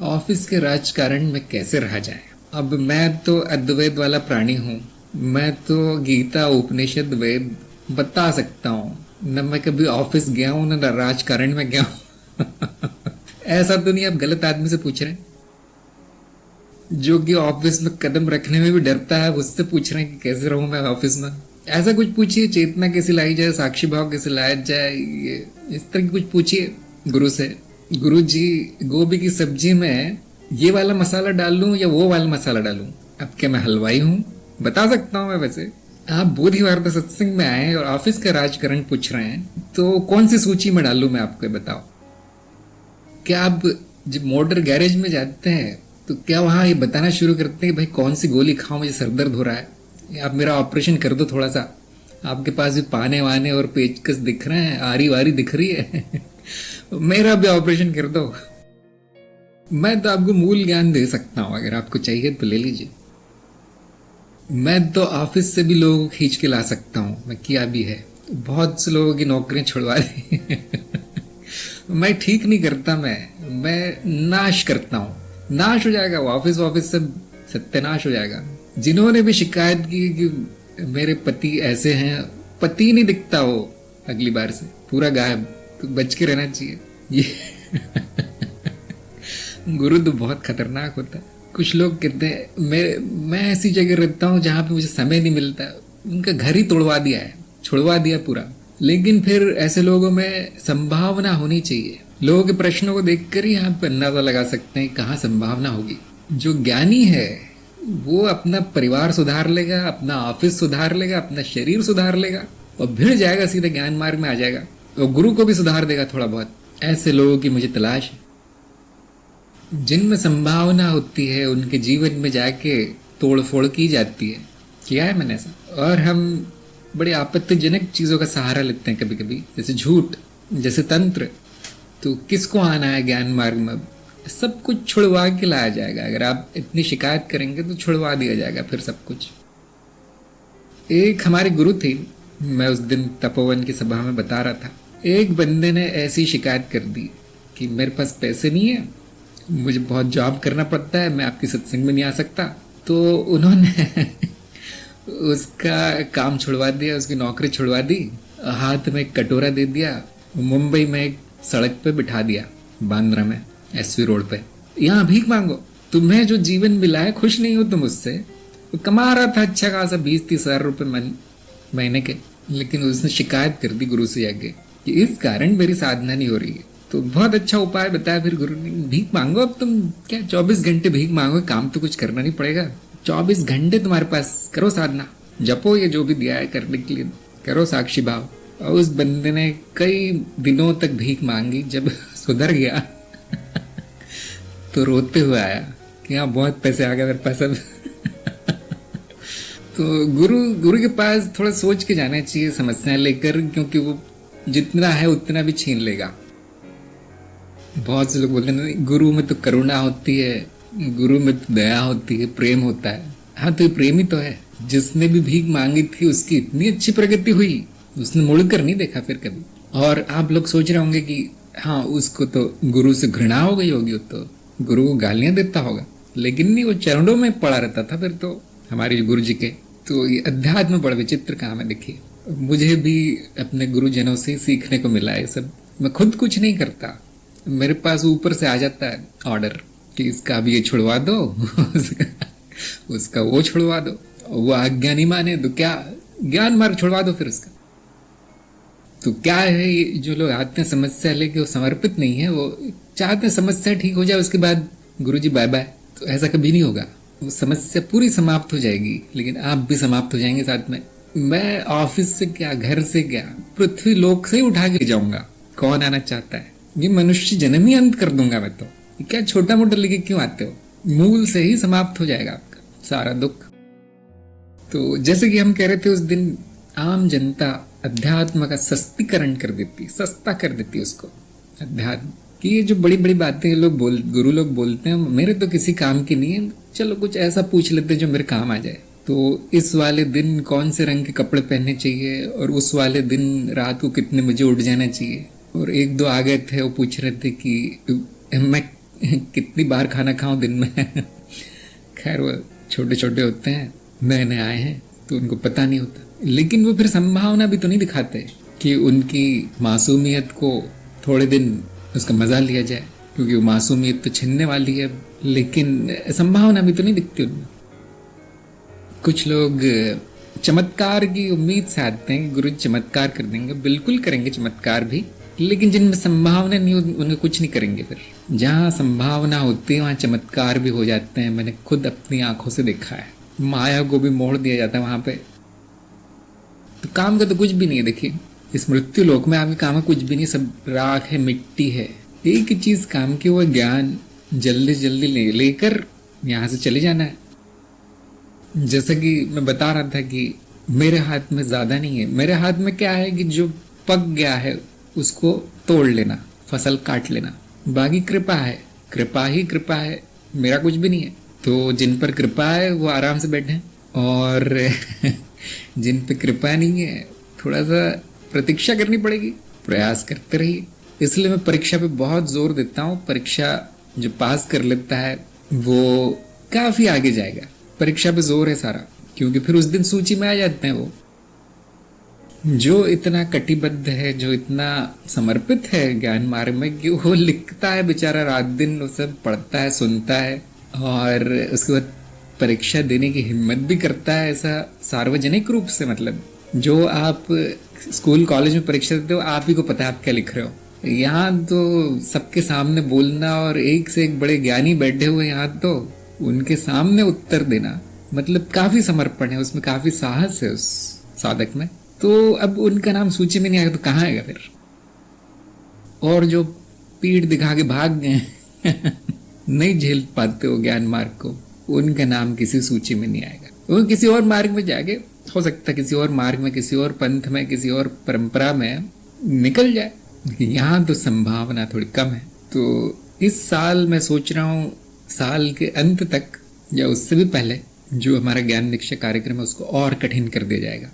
Office के राजकारण में कैसे रहा जाए। अब मैं तो अद्वैत वाला प्राणी हूँ। मैं तो गीता उपनिषद वेद बता सकता हूँ। न मैं कभी ऑफिस गया हूँ न राजकारण में गया हूँ। ऐसा तो नहीं आप गलत आदमी से पूछ रहे हैं जो कि ऑफिस में कदम रखने में भी डरता है, उससे पूछ रहे हैं कि कैसे रहूं मैं ऑफिस में। ऐसा कुछ पूछिए, चेतना कैसे लाई जाए, साक्षी भाव कैसे लाया जाए, ये इस तरह की कुछ पूछिए गुरु से। गुरु जी, गोभी की सब्जी में ये वाला मसाला डाल लूं या वो वाला मसाला डालूं। अब क्या मैं हलवाई हूँ? बता सकता हूँ मैं वैसे। आप बुधवार सत्संग में आए और ऑफिस का राजकारण पूछ रहे हैं, तो कौन सी सूची में डालूं मैं, आपको बताओ। क्या आप जब मोटर गैरेज में जाते हैं तो क्या वहां ये बताना शुरू करते हैं भाई कौन सी गोली खाओ, मुझे सर दर्द हो रहा है, या आप मेरा ऑपरेशन कर दो थोड़ा सा। आपके पास भी पाने वाने और पेचकस दिख रहे हैं, आरी वारी दिख रही है। मेरा भी ऑपरेशन कर दो। मैं तो आपको मूल ज्ञान दे सकता हूं, अगर आपको चाहिए तो ले लीजिए। मैं तो ऑफिस से भी लोगों को खींच के ला सकता हूं, मैं किया भी है। बहुत से लोगों की नौकरियां छुड़वा दी। मैं ठीक नहीं करता, मैं नाश करता हूं। नाश हो जाएगा वो ऑफिस, ऑफिस सब सत्यानाश हो जाएगा। जिन्होंने भी शिकायत की कि मेरे पति ऐसे हैं, पति नहीं दिखता वो अगली बार से पूरा गायब, तो बच के रहना चाहिए ये। गुरु तो बहुत खतरनाक होता है। कुछ लोग कहते हैं मैं ऐसी जगह रहता हूँ जहां पे मुझे समय नहीं मिलता। उनका घर ही तोड़वा दिया है, छुड़वा दिया पूरा। लेकिन फिर ऐसे लोगों में संभावना होनी चाहिए। लोगों के प्रश्नों को देखकर ही आप अंदाजा लगा सकते हैं कहाँ संभावना होगी। जो ज्ञानी है वो अपना परिवार सुधार लेगा, अपना ऑफिस सुधार लेगा, अपना शरीर सुधार लेगा और भिड़ जाएगा, सीधे ज्ञान मार्ग में आ जाएगा और गुरु को भी सुधार देगा थोड़ा बहुत। ऐसे लोगों की मुझे तलाश है। जिनमें संभावना होती है उनके जीवन में जाके तोड़ फोड़ की जाती है। किया है मैंने ऐसा। और हम बड़े आपत्तिजनक चीजों का सहारा लेते हैं कभी कभी, जैसे झूठ, जैसे तंत्र। तो किसको आना है ज्ञान मार्ग में? सब कुछ छुड़वा के लाया जाएगा। अगर आप इतनी शिकायत करेंगे तो छुड़वा दिया जाएगा फिर सब कुछ। एक हमारे गुरु थे, मैं उस दिन तपोवन की सभा में बता रहा था। एक बंदे ने ऐसी शिकायत कर दी कि मेरे पास पैसे नहीं है, मुझे बहुत जॉब करना पड़ता है, मैं आपकी सत्संग में नहीं आ सकता। तो उन्होंने उसका काम छुड़वा दिया, उसकी नौकरी छुड़वा दी, हाथ में एक कटोरा दे दिया, मुंबई में एक सड़क पे बिठा दिया, बांद्रा में एसवी रोड पे। यहाँ भीख मांगो, तुम्हें जो जीवन मिला है, खुश नहीं हो तुम उससे। वो कमा रहा था अच्छा खासा 20-30 हजार रुपए महीने के, लेकिन उसने शिकायत कर दी गुरु से जाके कि इस कारण मेरी साधना नहीं हो रही है। तो बहुत अच्छा उपाय बताया फिर गुरु ने, भीख मांगो। अब तुम क्या 24 घंटे भीख मांगो, काम तो कुछ करना नहीं पड़ेगा। 24 घंटे तुम्हारे पास, करो साधना, जपो ये जो भी दिया है करने के लिए, करो साक्षी भाव। और उस बंदे ने कई दिनों तक भीख मांगी। जब सुधर गया तो रोते हुए आया कि हाँ बहुत पैसे आ गए मेरे पास अब। तो गुरु के पास थोड़ा सोच के जाना चाहिए समस्याएं लेकर, क्योंकि वो जितना है उतना भी छीन लेगा। बहुत से लोग बोलते हैं गुरु में तो करुणा होती है, गुरु में तो दया होती है, प्रेम होता है। हाँ तो ये प्रेम ही तो है। जिसने भी भीख मांगी थी उसकी इतनी अच्छी प्रगति हुई, उसने मुड़कर नहीं देखा फिर कभी। और आप लोग सोच रहे होंगे कि हाँ उसको तो गुरु से घृणा हो गई होगी, तो गुरु को गालियां देता होगा, लेकिन नहीं, वो चरणों में पड़ा रहता था फिर तो हमारे गुरु जी के। तो ये अध्यात्म बड़ा विचित्र काम है। देखिए, मुझे भी अपने गुरुजनों से सीखने को मिला है सब। मैं खुद कुछ नहीं करता, मेरे पास ऊपर से आ जाता है ऑर्डर कि इसका अब ये छुड़वा दो, उसका वो छुड़वा दो। वो आज्ञा नहीं माने तो क्या, ज्ञान मार्ग छुड़वा दो फिर उसका। तो क्या है, ये जो लोग आते हैं समस्या लेके, वो समर्पित नहीं है। वो चाहते हैं समस्या ठीक हो जाए, उसके बाद गुरुजी बाय बाय। तो ऐसा कभी नहीं होगा। वो समस्या पूरी समाप्त हो जाएगी, लेकिन आप भी समाप्त हो जाएंगे साथ में। मैं ऑफिस से क्या, घर से क्या, पृथ्वी लोक से ही उठा के जाऊंगा। कौन आना चाहता है? ये मनुष्य जन्म ही अंत कर दूंगा मैं तो। क्या छोटा मोटा लेके क्यों आते हो? मूल से ही समाप्त हो जाएगा आपका सारा दुख। तो जैसे कि हम कह रहे थे उस दिन, आम जनता अध्यात्म का सस्तीकरण कर देती, सस्ता कर देती उसको। अध्यात्म की ये जो बड़ी बड़ी बातें गुरु लोग बोलते हैं, मेरे तो किसी काम की नहीं है, चलो कुछ ऐसा पूछ लेते हैं जो मेरे काम आ जाए। तो इस वाले दिन कौन से रंग के कपड़े पहनने चाहिए, और उस वाले दिन रात को कितने बजे उठ जाना चाहिए। और एक दो आ गए थे, वो पूछ रहे थे कि मैं कितनी बार खाना खाऊं दिन में। खैर वो छोटे छोटे होते हैं, नए नए आए हैं तो उनको पता नहीं होता, लेकिन वो फिर संभावना भी तो नहीं दिखाते कि उनकी मासूमियत को थोड़े दिन उसका मजा लिया जाए, क्योंकि वो मासूमियत तो छिनने वाली है, लेकिन संभावना भी तो नहीं दिखती उनमें। कुछ लोग चमत्कार की उम्मीद से आते हैं कि गुरु जी चमत्कार कर देंगे, बिल्कुल करेंगे चमत्कार भी, लेकिन जिनमें संभावना नहीं उनमें कुछ नहीं करेंगे। फिर जहाँ संभावना होती है वहाँ चमत्कार भी हो जाते हैं। मैंने खुद अपनी आंखों से देखा है, माया को भी मोड़ दिया जाता है वहां पे। तो काम का तो कुछ भी नहीं है। देखिए इस मृत्यु लोक में आपके काम का कुछ भी नहीं, सब राख है, मिट्टी है। एक ही चीज काम की, वो ज्ञान जल्दी जल्दी लेकर यहाँ से चले जाना है। जैसा कि मैं बता रहा था कि मेरे हाथ में ज्यादा नहीं है, मेरे हाथ में क्या है कि जो पक गया है उसको तोड़ लेना, फसल काट लेना, बाकी कृपा है, कृपा ही कृपा है, मेरा कुछ भी नहीं है। तो जिन पर कृपा है वो आराम से बैठे, और जिन पे कृपा नहीं है थोड़ा सा प्रतीक्षा करनी पड़ेगी, प्रयास करते रहिए। इसलिए मैं परीक्षा पे बहुत जोर देता हूँ। परीक्षा जो पास कर लेता है वो काफी आगे जाएगा। परीक्षा पे जोर है सारा, क्योंकि फिर उस दिन सूची में आ जाते हैं वो। जो इतना कटिबद्ध है, जो इतना समर्पित है ज्ञान मार्ग में, कि वो लिखता है बेचारा रात दिन, वो सब पढ़ता है, सुनता है, और उसके बाद परीक्षा देने की हिम्मत भी करता है, ऐसा सार्वजनिक रूप से। मतलब जो आप स्कूल कॉलेज में परीक्षा देते हो आप ही को पता है आप क्या लिख रहे हो। यहाँ तो सबके सामने बोलना, और एक से एक बड़े ज्ञानी बैठे हुए यहाँ, तो उनके सामने उत्तर देना, मतलब काफी समर्पण है उसमें, काफी साहस है उस साधक में। तो अब उनका नाम सूची में नहीं आएगा तो कहाँ आएगा फिर। और जो पीठ दिखा के भाग गए नहीं झेल पाते हो ज्ञान मार्ग को, उनका नाम किसी सूची में नहीं आएगा। वो किसी और मार्ग में जाके, हो सकता है किसी और मार्ग में, किसी और पंथ में, किसी और परंपरा में निकल जाए। यहाँ तो संभावना थोड़ी कम है। तो इस साल मैं सोच रहा हूँ साल के अंत तक या उससे भी पहले जो हमारा ज्ञान दीक्षा कार्यक्रम है उसको और कठिन कर दिया जाएगा।